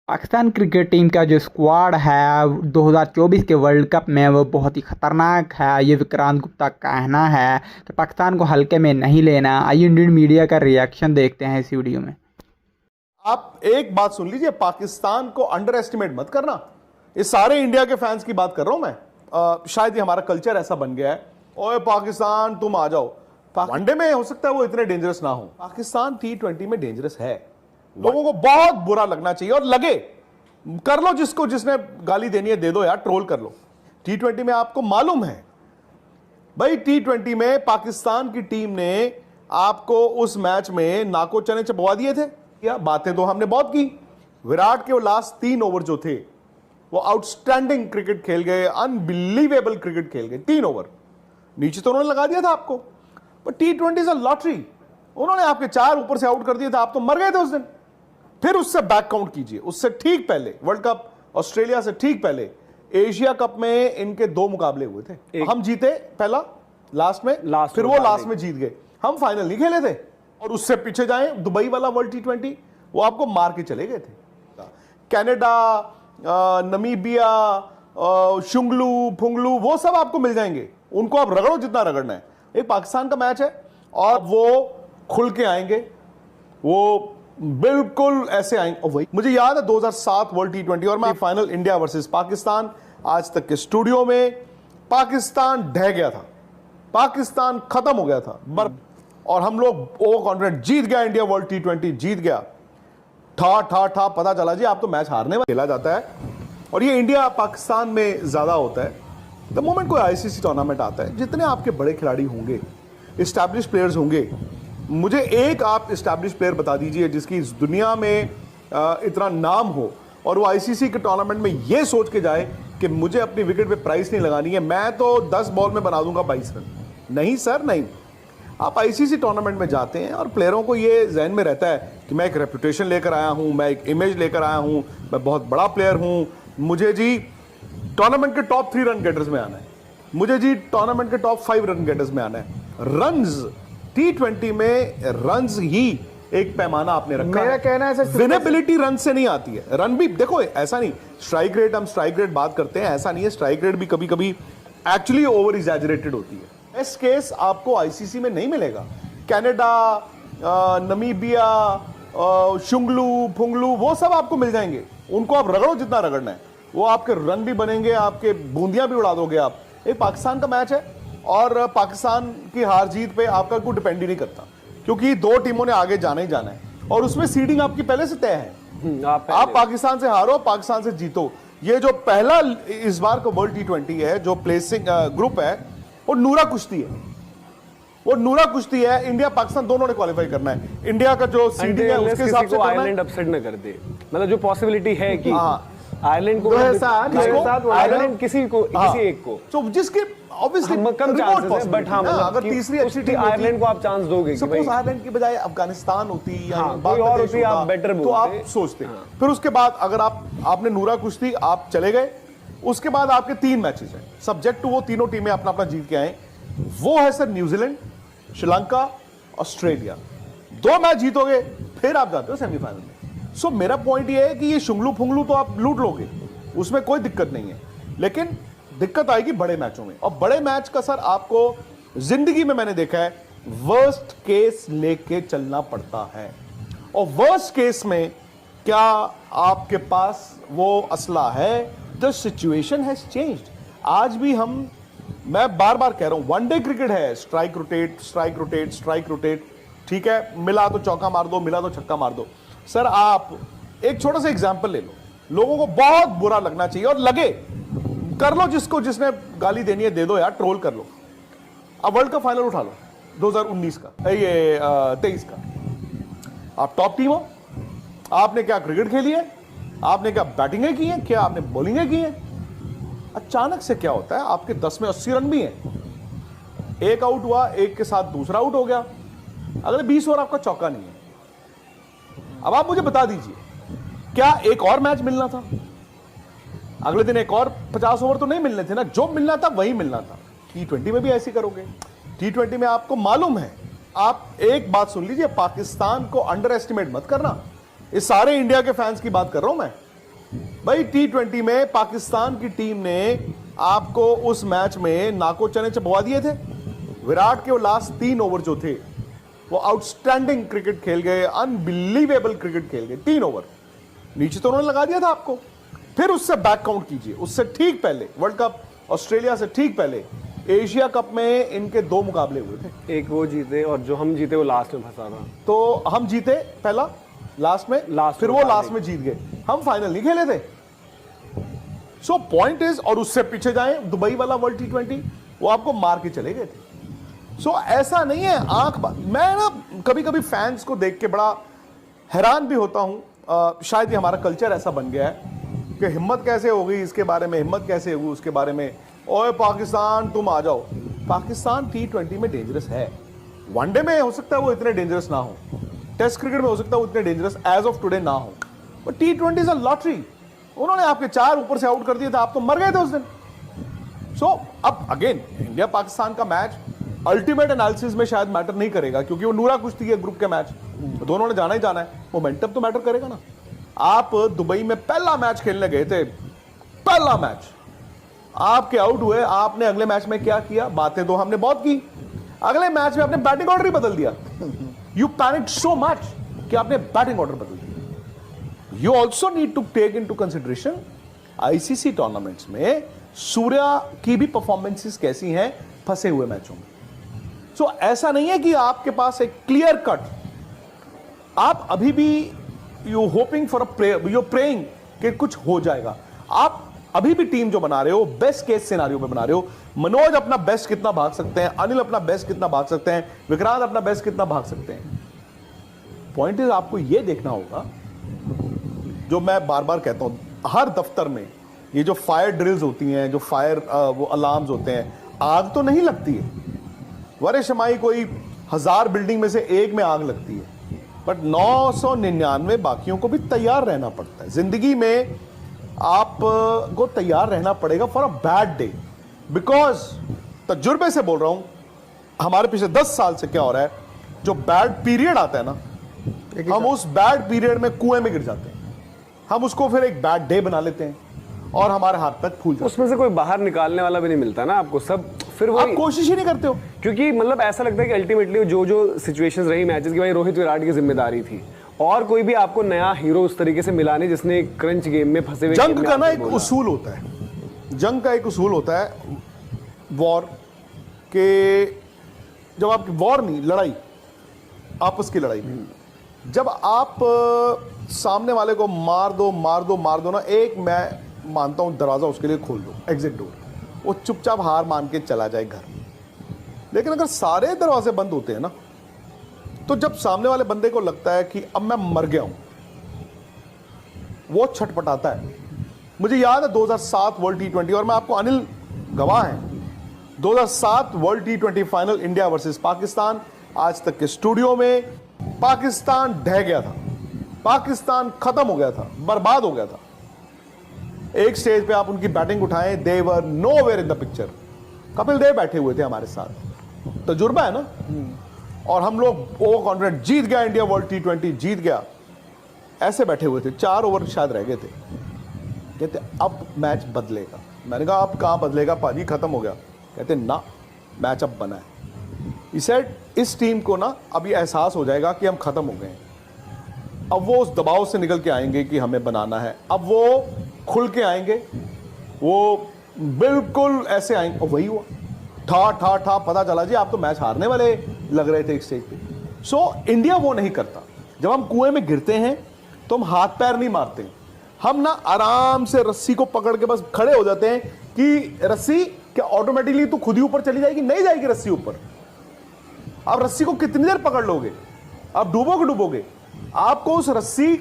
Pakistan cricket team का जो squad है 2024 के वर्ल्ड कप में वो बहुत ही खतरनाक है, ये विक्रांत गुप्ता का कहना है। तो पाकिस्तान को हल्के में नहीं लेना। आइए इंडियन मीडिया का रिएक्शन देखते हैं इस वीडियो में। आप एक बात सुन लीजिए, पाकिस्तान को अंडर एस्टिमेट मत करना। इस सारे इंडिया के फैंस की बात कर रहा हूं मैं। शायद ये हमारा कल्चर ऐसा बन गया है, ओए पाकिस्तान तुम आ जाओ। वनडे में हो सकता है वो इतने डेंजरस ना हो, पाकिस्तान T20 में डेंजरस है। लोगों को बहुत बुरा लगना चाहिए और लगे, कर लो, जिसको जिसने गाली देनी है दे दो यार, ट्रोल कर लो। T20 में आपको मालूम है भाई, T20 में पाकिस्तान की टीम ने आपको उस मैच में नाको चने चबवा दिए थे। या बातें तो हमने बहुत की, विराट के वो लास्ट 3 ओवर जो थे वो आउटस्टैंडिंग क्रिकेट खेल गए, अनबिलीवेबल क्रिकेट खेल गए। 3 ओवर नीचे तो उन्होंने लगा दिया था आपको, पर T20 इज अ लॉटरी। उन्होंने आपके 4 ऊपर से आउट कर दिए थे, आप तो मर गए थे उस दिन। फिर उससे बैक काउंट कीजिए, उससे ठीक पहले वर्ल्ड कप, ऑस्ट्रेलिया से ठीक पहले एशिया कप में इनके 2 मुकाबले हुए थे। हम जीते पहला लास्ट में, फिर वो लास्ट में जीत गए, हम फाइनल नहीं खेले थे। और उससे पीछे जाएं, दुबई वाला वर्ल्ड T20 वो आपको मार के चले गए थे। कनाडा, नमीबिया, शुंगलू फुंगलू वो सब आपको मिल जाएंगे, उनको आप रगड़ो जितना रगड़ना है। एक पाकिस्तान का मैच है और वो खुल के आएंगे, वो बिल्कुल ऐसे आएंगे। और वही मुझे याद है 2007 वर्ल्ड T20 और मैं फाइनल इंडिया वर्सेस पाकिस्तान, आज तक के स्टूडियो में पाकिस्तान ढह गया था, पाकिस्तान खत्म हो गया था और हम लोग ओवर कॉन्फिडेंट, जीत गया इंडिया, वर्ल्ड T20 जीत गया। ठा ठा ठा पता चला जी आप तो मैच हारने में खेला जाता है। और ये इंडिया पाकिस्तान में ज्यादा होता है। द मोमेंट कोई ICC टूर्नामेंट आता है, जितने आपके बड़े खिलाड़ी होंगे, एस्टैब्लिश प्लेयर्स होंगे, मुझे एक आप एस्टैब्लिश प्लेयर बता दीजिए जिसकी इस दुनिया में इतना नाम हो और वो ICC के टूर्नामेंट में ये सोच के जाए कि मुझे अपनी विकेट पे प्राइस नहीं लगानी है, मैं तो 10 बॉल में बना दूंगा 22 रन। नहीं सर, नहीं। आप ICC टूर्नामेंट में जाते हैं और प्लेयरों को ये जहन में रहता है कि मैं एक रेपुटेशन लेकर आया हूं, मैं एक इमेज लेकर आया हूं, मैं बहुत बड़ा प्लेयर हूं, मुझे जी टूर्नामेंट के टॉप 3 रन गेटर्स में आना है, मुझे जी टूर्नामेंट के टॉप 5 रन गेटर्स में आना है। रन्स T20 में रन्स ही एक पैमाना आपने रखा। मेरा कहना है विनेबिलिटी रन से नहीं आती है। रन भी देखो, ऐसा नहीं स्ट्राइक रेट, हम स्ट्राइक रेट बात करते हैं, ऐसा नहीं है, स्ट्राइक रेट भी कभी कभी एक्चुअली ओवर एग्जैजरेटेड होती है। बेस्ट केस आपको ICC में नहीं मिलेगा। कनाडा, नमीबिया, शुंगलू फुंगलू वो सब आपको मिल जाएंगे, उनको आप रगड़ो जितना रगड़ना है, वो आपके रन भी बनेंगे, आपके बूंदियां भी उड़ा दोगे आप। एक पाकिस्तान का मैच है और पाकिस्तान की हार जीत पे आपका कोई डिपेंड ही नहीं करता, क्योंकि 2 टीमों ने आगे जाना ही जाना है और उसमें सीडिंग आपकी पहले से तय है। आप पाकिस्तान से हारो, पाकिस्तान से जीतो। ये जो पहला इस बार का वर्ल्ड T20 है, जो प्लेसिंग ग्रुप है, वो नूरा कुश्ती है, वो नूरा कुश्ती है। इंडिया पाकिस्तान दोनों ने क्वालिफाई करना है। इंडिया का जो सीडिंग है उसके हिसाब से आयरलैंड अपसेट न कर दे, मतलब जो पॉसिबिलिटी है कि आयरलैंड को आयरलैंड किसी एक को, तो जिसके ऑब्वियसली कम चांसेस है, बट हाँ, अगर तीसरी अच्छी टीम आयरलैंड को आप चांस दोगे, सपोज आयरलैंड की बजाय अफगानिस्तान होती या कोई और होती, आप बेटर तो आप सोचते। फिर उसके बाद अगर आपने नूरा कुश्ती, आप चले गए, उसके बाद आपके 3 मैचेस हैं सब्जेक्ट टू वो तीनों टीमें अपना अपना जीत के आए। वो है sir New Zealand, Sri Lanka, Australia. 2 match जीतोगे फिर आप जाते हो सेमीफाइनल में। सो मेरा पॉइंट ये है कि ये शुंगलू फुंगलू तो आप लूट लोगे, उसमें कोई दिक्कत नहीं है, लेकिन दिक्कत आएगी बड़े मैचों में। और बड़े मैच का सर आपको जिंदगी में मैंने देखा है वर्स्ट केस लेके चलना पड़ता है। और वर्स्ट केस में क्या आपके पास वो असला है? The situation has changed. आज भी मैं बार बार कह रहा हूं, वनडे क्रिकेट है, strike rotate strike rotate strike rotate, ठीक है, मिला तो चौका मार दो, मिला तो छक्का मार दो। सर आप एक छोटा सा एग्जांपल ले लो, लोगों को बहुत बुरा लगना चाहिए और लगे, कर लो, जिसको जिसने गाली देनी है दे दो यार, ट्रोल कर लो। अब वर्ल्ड कप फाइनल उठा लो 2019 का, ये 23 का। आप टॉप टीम हो, आपने क्या क्रिकेट खेली है, आपने क्या बैटिंगें की हैं, क्या आपने बॉलिंगें की हैं। अचानक से क्या होता है, आपके 10 में 80 रन भी हैं, एक आउट हुआ, एक के साथ दूसरा आउट हो गया, अगले 20 ओवर आपका चौका नहीं है। अब आप मुझे बता दीजिए, क्या एक और मैच मिलना था? अगले दिन एक और 50 ओवर तो नहीं मिलने थे ना, जो मिलना था वही मिलना था। T20 में भी ऐसे करोगे। T20 में आपको मालूम है, आप एक बात सुन लीजिए, पाकिस्तान को अंडर एस्टिमेट मत करना। इस सारे इंडिया के फैंस की बात कर रहा हूं मैं। भाई T20 में पाकिस्तान की टीम ने आपको उस मैच में नाको चने चबवा दिए थे। विराट के वो लास्ट 3 ओवर जो थे वो आउटस्टैंडिंग क्रिकेट खेल गए, अनबिलीवेबल क्रिकेट खेल गए। 3 ओवर नीचे तो उन्होंने लगा दिया था आपको। फिर उससे बैक काउंट कीजिए, उससे ठीक पहले वर्ल्ड कप ऑस्ट्रेलिया से ठीक पहले एशिया कप में इनके 2 मुकाबले हुए थे। एक वो जीते और जो हम जीते वो लास्ट में फंसा था। तो हम जीते पहला, लास्ट में, फिर वो लास्ट में जीत गए। हम फाइनल नहीं खेले थे। सो पॉइंट इज, और उससे पीछे जाएं दुबई वाला वर्ल्ड T20 वो आपको मार के चले गए थे। सो ऐसा नहीं है आंख। मैं ना कभी कभी फैंस को देख के बड़ा हैरान भी होता हूं। शायद ये हमारा कल्चर ऐसा बन गया है कि हिम्मत कैसे होगी इसके बारे में, हिम्मत कैसे होगी उसके बारे में। ओए पाकिस्तान तुम आ जाओ। पाकिस्तान T20 में डेंजरस है। वनडे में हो सकता है वो इतने डेंजरस ना हो, टेस्ट क्रिकेट में हो सकता है वो इतने डेंजरस एज ऑफ टुडे ना हो, but T20 is a lottery. उन्होंने आपके 4 ऊपर से आउट कर दिए थे, आप तो मर गए थे उस दिन। सो अब अगेन इंडिया पाकिस्तान का मैच अल्टीमेट एनालिसिस में शायद मैटर नहीं करेगा, क्योंकि वो नूरा कुश्ती है ग्रुप के मैच, दोनों ने जाना ही जाना है। मोमेंटम तो मैटर करेगा ना। आप दुबई में पहला मैच खेलने गए थे, पहला मैच आपके आउट हुए, आपने अगले मैच में क्या किया? बातें तो हमने बहुत की, अगले मैच में आपने बैटिंग ऑर्डर ही बदल दिया। यू पैनिक्ड सो मच कि आपने बैटिंग ऑर्डर बदल दिया। You also need to take into consideration ICC tournaments में सूर्या की भी परफॉर्मेंसेस कैसी हैं फंसे हुए मैचों में। सो ऐसा नहीं है कि आपके पास एक क्लियर कट, आप अभी भी you hoping for you praying कि कुछ हो जाएगा। आप अभी भी टीम जो बना रहे हो बेस्ट केस सिनेरियो में बना रहे हो। मनोज अपना बेस्ट कितना भाग सकते हैं, अनिल अपना बेस्ट कितना भाग सकते हैं, विक्रांत अपना बेस्ट कितना भाग सकते हैं। पॉइंट इज आपको यह देखना होगा, जो मैं बार बार कहता हूं हर दफ्तर में, ये जो फायर ड्रिल्स होती हैं, जो फायर वो अलार्म्स होते हैं, आग तो नहीं लगती है। वरे शमाई कोई 1000 बिल्डिंग में से एक में आग लगती है, बट 999 बाकियों को भी तैयार रहना पड़ता है। जिंदगी में आपको तैयार रहना पड़ेगा for a bad day. Because तजुर्बे से बोल रहा हूं, हमारे पिछले 10 साल से क्या हो रहा है, जो बैड पीरियड आता है ना, हम उस बैड पीरियड में कुएं में गिर जाते हैं। हम उसको फिर एक बैड डे बना लेते हैं और हमारे हाथ तक फूल जाते हैं। उसमें से कोई बाहर निकालने वाला भी नहीं मिलता ना आपको, सब फिर वो आप कोशिश ही नहीं करते हो। क्योंकि मतलब ऐसा लगता है कि अल्टीमेटली जो सिचुएशंस रही मैचेस की, भाई रोहित विराट की जिम्मेदारी थी, और कोई भी आपको नया हीरो उस तरीके से मिला नहीं जिसने क्रंच गेम में फंसे हुए। जंग का ना एक उसूल होता है, जंग का एक उसूल होता है वॉर के, जब आप वॉर नहीं, लड़ाई, आपस की लड़ाई, जब आप सामने वाले को मार दो ना, एक मैं मानता हूं दरवाजा उसके लिए खोल दो, एग्जिट डोर, वो चुपचाप हार मान के चला जाए घर। लेकिन अगर सारे दरवाजे बंद होते हैं ना, तो जब सामने वाले बंदे को लगता है कि अब मैं मर गया हूं, वो छटपटाता है। मुझे याद है 2007 वर्ल्ड T20, और मैं आपको अनिल गवाह हैं, 2007 world T20 final India versus Pakistan. आज तक के स्टूडियो में पाकिस्तान ढह गया था, पाकिस्तान खत्म हो गया था, बर्बाद हो गया था। एक स्टेज पे आप उनकी बैटिंग उठाएं, they were nowhere in the picture. Kapil Dev बैठे हुए थे हमारे साथ, तजुर्बा है ना, और हम लोग ओवर कॉन्फिडेंट, जीत गया इंडिया वर्ल्ड T20, जीत गया, ऐसे बैठे हुए थे। 4 ओवर शायद रह गए थे, कहते अब मैच बदलेगा। मैंने कहा अब कहां बदलेगा पाजी, खत्म हो गया। कहते ना, मैच अब बना है। He said, इस टीम को ना अभी एहसास हो जाएगा कि हम खत्म हो गए हैं। अब वो उस दबाव से निकल के आएंगे कि हमें बनाना है, अब वो खुल के आएंगे, वो बिल्कुल ऐसे आएंगे। और वही हुआ, ठा पता चला जी आप तो मैच हारने वाले लग रहे थे एक स्टेज पे। सो इंडिया वो नहीं करता। जब हम कुएं में गिरते हैं तो हम हाथ पैर नहीं मारते, हम ना आराम से रस्सी को पकड़ के बस खड़े हो जाते हैं कि रस्सी क्या ऑटोमेटिकली तो खुद ही ऊपर चली जाएगी? नहीं जाएगी रस्सी ऊपर। आप रस्सी को कितनी देर पकड़ लोगे? आप डूबोगे, आपको उस रस्सी